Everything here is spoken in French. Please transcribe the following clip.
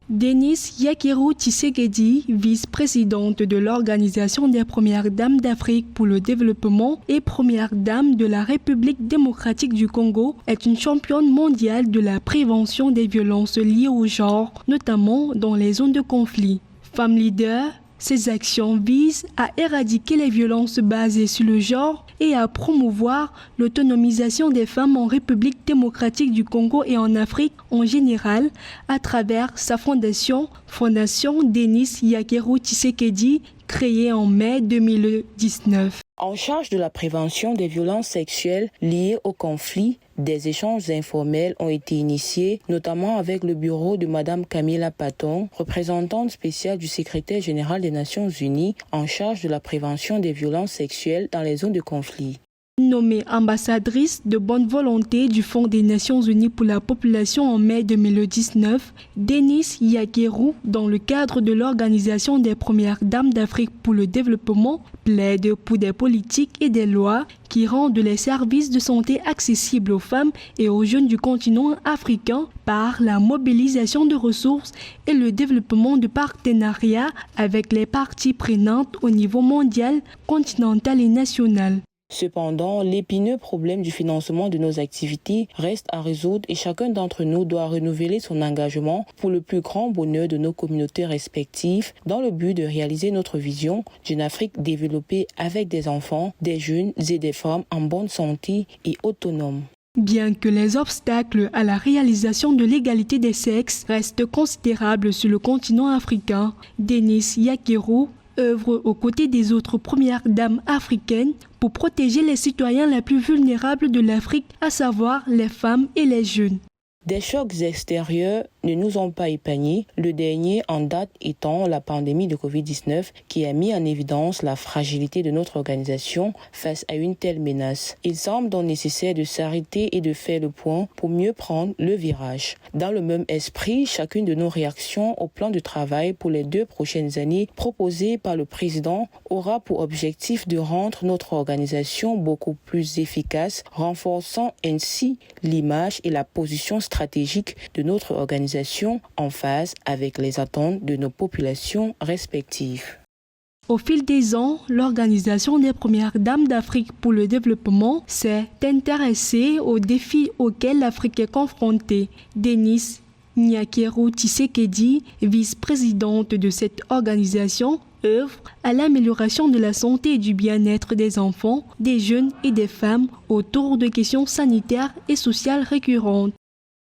Denis Yakeru Tshisekedi, vice-présidente de l'Organisation des Premières Dames d'Afrique pour le développement et première dame de la République démocratique du Congo, est une championne mondiale de la prévention des violences liées au genre, notamment dans les zones de conflit. Femme leader, ces actions visent à éradiquer les violences basées sur le genre et à promouvoir l'autonomisation des femmes en République démocratique du Congo et en Afrique en général à travers sa fondation Denis Yakeru Tshisekedi, créée en mai 2019. En charge de la prévention des violences sexuelles liées au conflit, des échanges informels ont été initiés, notamment avec le bureau de Mme Camilla Patton, représentante spéciale du secrétaire général des Nations Unies en charge de la prévention des violences sexuelles dans les zones de conflit. Nommée ambassadrice de bonne volonté du Fonds des Nations Unies pour la population en mai 2019, Denis Yakeru, dans le cadre de l'Organisation des Premières Dames d'Afrique pour le développement, plaide pour des politiques et des lois qui rendent les services de santé accessibles aux femmes et aux jeunes du continent africain par la mobilisation de ressources et le développement de partenariats avec les parties prenantes au niveau mondial, continental et national. Cependant, l'épineux problème du financement de nos activités reste à résoudre et chacun d'entre nous doit renouveler son engagement pour le plus grand bonheur de nos communautés respectives dans le but de réaliser notre vision d'une Afrique développée avec des enfants, des jeunes et des femmes en bonne santé et autonomes. Bien que les obstacles à la réalisation de l'égalité des sexes restent considérables sur le continent africain, Denis Yakeru œuvre aux côtés des autres premières dames africaines pour protéger les citoyens les plus vulnérables de l'Afrique, à savoir les femmes et les jeunes. Des chocs extérieurs ne nous ont pas épargnés, le dernier en date étant la pandémie de Covid-19 qui a mis en évidence la fragilité de notre organisation face à une telle menace. Il semble donc nécessaire de s'arrêter et de faire le point pour mieux prendre le virage. Dans le même esprit, chacune de nos réactions au plan de travail pour les 2 prochaines années proposé par le président aura pour objectif de rendre notre organisation beaucoup plus efficace, renforçant ainsi l'image et la position stratégique de notre organisation en phase avec les attentes de nos populations respectives. Au fil des ans, l'Organisation des Premières Dames d'Afrique pour le développement s'est intéressée aux défis auxquels l'Afrique est confrontée. Denis Yakeru Tshisekedi, vice-présidente de cette organisation, œuvre à l'amélioration de la santé et du bien-être des enfants, des jeunes et des femmes autour de questions sanitaires et sociales récurrentes.